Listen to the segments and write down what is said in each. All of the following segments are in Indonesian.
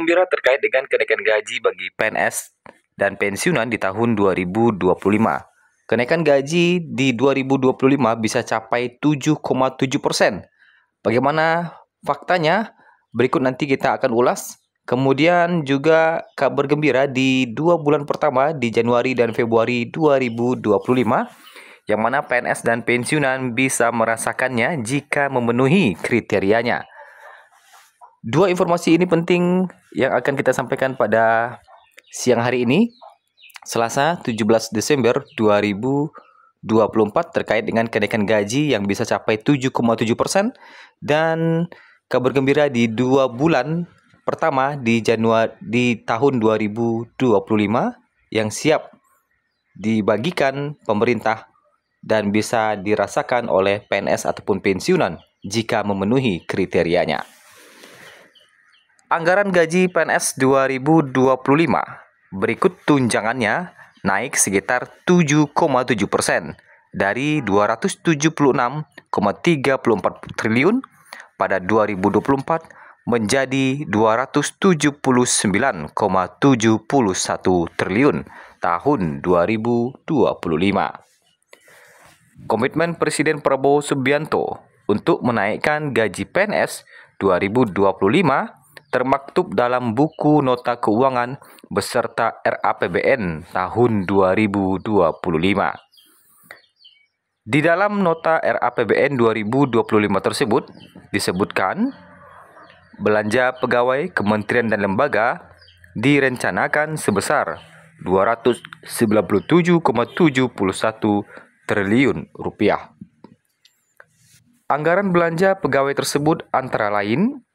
gembira terkait dengan kenaikan gaji bagi PNS dan pensiunan di tahun 2025. Kenaikan gaji di 2025 bisa capai 7,7%. Bagaimana faktanya? Berikut nanti kita akan ulas. Kemudian juga kabar gembira di 2 bulan pertama di Januari dan Februari 2025, yang mana PNS dan pensiunan bisa merasakannya jika memenuhi kriterianya. Dua informasi ini penting yang akan kita sampaikan pada siang hari ini, Selasa 17 Desember 2024, terkait dengan kenaikan gaji yang bisa capai 7,7%, dan kabar gembira di 2 bulan pertama di tahun 2025 yang siap dibagikan pemerintah dan bisa dirasakan oleh PNS ataupun pensiunan jika memenuhi kriterianya. Anggaran gaji PNS 2025 berikut tunjangannya naik sekitar 7,7% dari 276,34 triliun pada 2024 menjadi 279,71 triliun tahun 2025. Komitmen Presiden Prabowo Subianto untuk menaikkan gaji PNS 2025 termaktub dalam buku nota keuangan beserta RAPBN tahun 2025. Di dalam nota RAPBN 2025 tersebut disebutkan belanja pegawai kementerian dan lembaga direncanakan sebesar 297,71 triliun rupiah. Anggaran belanja pegawai tersebut antara lain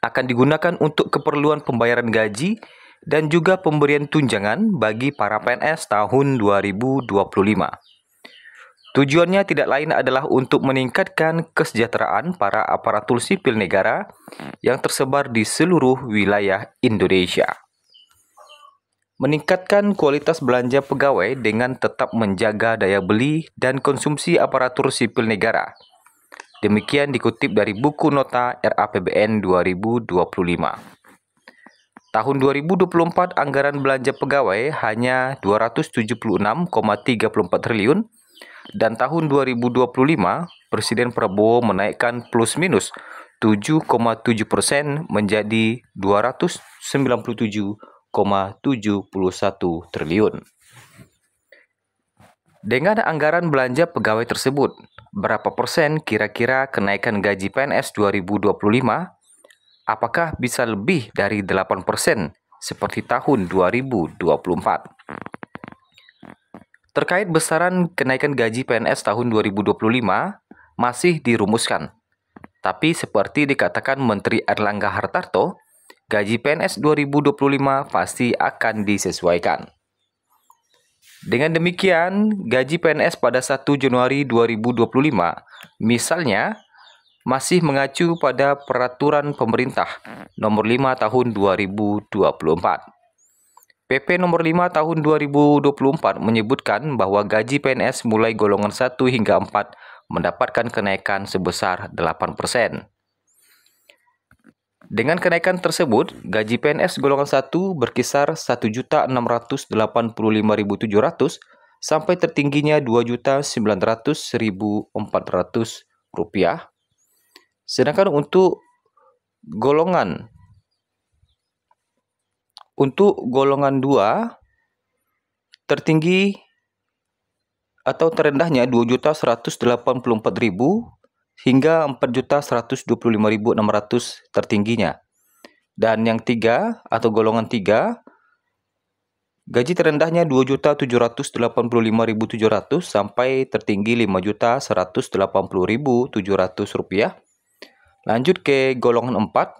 akan digunakan untuk keperluan pembayaran gaji dan juga pemberian tunjangan bagi para PNS tahun 2025. Tujuannya tidak lain adalah untuk meningkatkan kesejahteraan para aparatur sipil negara yang tersebar di seluruh wilayah Indonesia. Meningkatkan kualitas belanja pegawai dengan tetap menjaga daya beli dan konsumsi aparatur sipil negara. Demikian dikutip dari buku nota RAPBN 2025. Tahun 2024 anggaran belanja pegawai hanya 276,34 triliun dan tahun 2025 Presiden Prabowo menaikkan plus minus 7,7% menjadi 297,71 triliun. Dengan anggaran belanja pegawai tersebut, berapa persen kira-kira kenaikan gaji PNS 2025? Apakah bisa lebih dari 8% seperti tahun 2024? Terkait besaran kenaikan gaji PNS tahun 2025 masih dirumuskan. Tapi seperti dikatakan Menteri Airlangga Hartarto, gaji PNS 2025 pasti akan disesuaikan. Dengan demikian, gaji PNS pada 1 Januari 2025 misalnya masih mengacu pada Peraturan Pemerintah Nomor 5 Tahun 2024. PP Nomor 5 Tahun 2024 menyebutkan bahwa gaji PNS mulai golongan 1 hingga 4 mendapatkan kenaikan sebesar 8%. Dengan kenaikan tersebut, gaji PNS golongan 1 berkisar 1.685.700 sampai tertingginya 2.900.400 rupiah. Sedangkan untuk golongan 2 tertinggi atau terendahnya 2.184.000 hingga 4.125.600 tertingginya. Dan yang 3 atau golongan 3, gaji terendahnya 2.785.700 sampai tertinggi 5.180.700 rupiah. Lanjut ke golongan 4,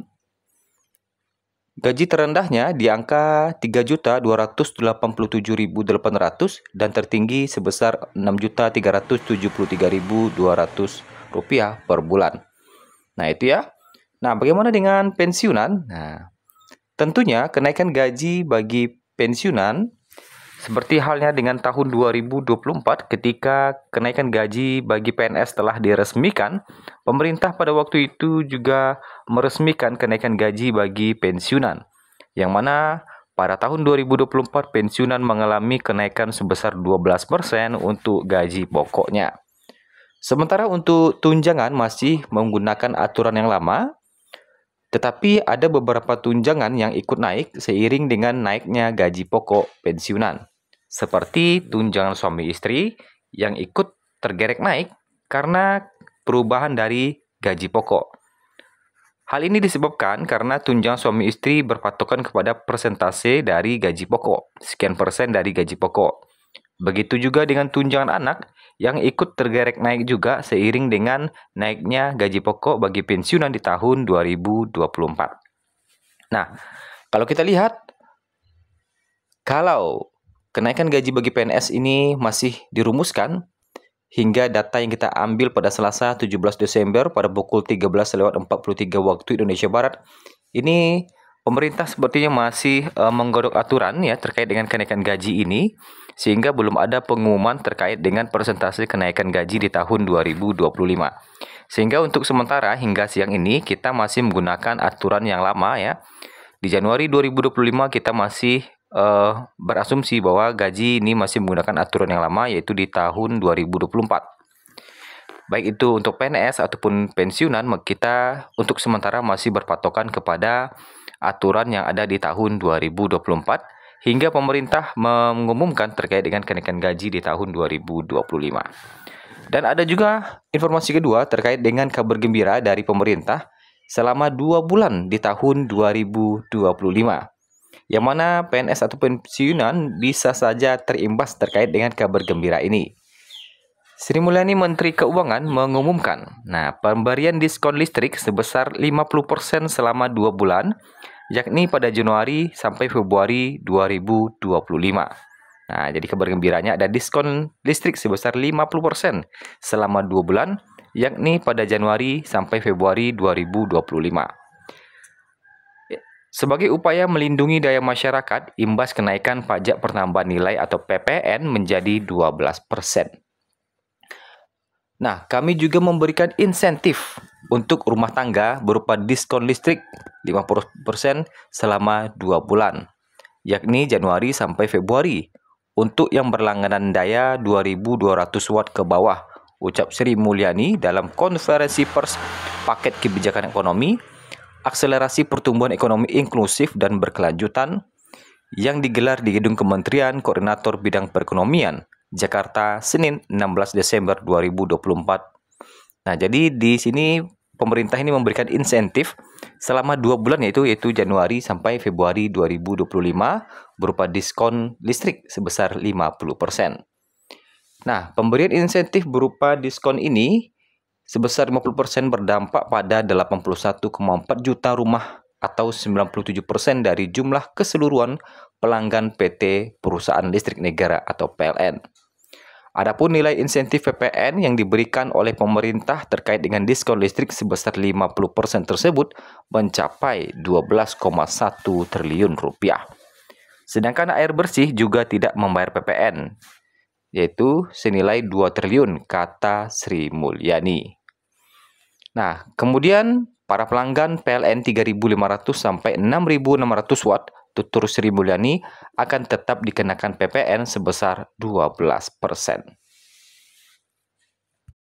gaji terendahnya di angka 3.287.800 dan tertinggi sebesar 6.373.200 rupiah per bulan. Nah, itu ya. Nah, bagaimana dengan pensiunan? Nah, tentunya kenaikan gaji bagi pensiunan seperti halnya dengan tahun 2024 ketika kenaikan gaji bagi PNS telah diresmikan, pemerintah pada waktu itu juga meresmikan kenaikan gaji bagi pensiunan. yang mana pada tahun 2024 pensiunan mengalami kenaikan sebesar 12% untuk gaji pokoknya. Sementara untuk tunjangan masih menggunakan aturan yang lama, tetapi ada beberapa tunjangan yang ikut naik seiring dengan naiknya gaji pokok pensiunan. Seperti tunjangan suami istri yang ikut tergerek naik karena perubahan dari gaji pokok. Hal ini disebabkan karena tunjangan suami istri berpatokan kepada persentase dari gaji pokok, sekian persen dari gaji pokok. Begitu juga dengan tunjangan anak yang ikut tergerek naik juga seiring dengan naiknya gaji pokok bagi pensiunan di tahun 2024. Nah, kalau kita lihat, kalau kenaikan gaji bagi PNS ini masih dirumuskan, hingga data yang kita ambil pada Selasa 17 Desember pada pukul 13.43 waktu Indonesia Barat, ini pemerintah sepertinya masih menggodok aturan ya terkait dengan kenaikan gaji ini, sehingga belum ada pengumuman terkait dengan persentase kenaikan gaji di tahun 2025. Sehingga untuk sementara hingga siang ini kita masih menggunakan aturan yang lama ya. Di Januari 2025 kita masih berasumsi bahwa gaji ini masih menggunakan aturan yang lama, yaitu di tahun 2024. Baik itu untuk PNS ataupun pensiunan, kita untuk sementara masih berpatokan kepada aturan yang ada di tahun 2024 hingga pemerintah mengumumkan terkait dengan kenaikan gaji di tahun 2025. Dan ada juga informasi kedua terkait dengan kabar gembira dari pemerintah selama 2 bulan di tahun 2025. Yang mana PNS atau pensiunan bisa saja terimbas terkait dengan kabar gembira ini. Sri Mulyani Menteri Keuangan mengumumkan, pemberian diskon listrik sebesar 50% selama 2 bulan, yakni pada Januari sampai Februari 2025. Jadi kabar gembiranya ada diskon listrik sebesar 50% selama 2 bulan, yakni pada Januari sampai Februari 2025. Sebagai upaya melindungi daya masyarakat, imbas kenaikan pajak penambahan nilai atau PPN menjadi 12%. Kami juga memberikan insentif untuk rumah tangga berupa diskon listrik 50% selama 2 bulan, yakni Januari sampai Februari, untuk yang berlangganan daya 2200 watt ke bawah, ucap Sri Mulyani dalam konferensi pers paket kebijakan ekonomi akselerasi pertumbuhan ekonomi inklusif dan berkelanjutan yang digelar di Gedung Kementerian Koordinator Bidang Perekonomian, Jakarta, Senin 16 Desember 2024. Jadi di sini pemerintah ini memberikan insentif selama 2 bulan yaitu Januari sampai Februari 2025 berupa diskon listrik sebesar 50%. Pemberian insentif berupa diskon ini sebesar 50% berdampak pada 81,4 juta rumah atau 97% dari jumlah keseluruhan pelanggan PT Perusahaan Listrik Negara atau PLN. Adapun nilai insentif PPN yang diberikan oleh pemerintah terkait dengan diskon listrik sebesar 50% tersebut mencapai 12,1 triliun rupiah. Sedangkan air bersih juga tidak membayar PPN, yaitu senilai 2 triliun, kata Sri Mulyani. Kemudian para pelanggan PLN 3.500 sampai 6.600 watt, tutur Sri Mulyani, akan tetap dikenakan PPN sebesar 12%.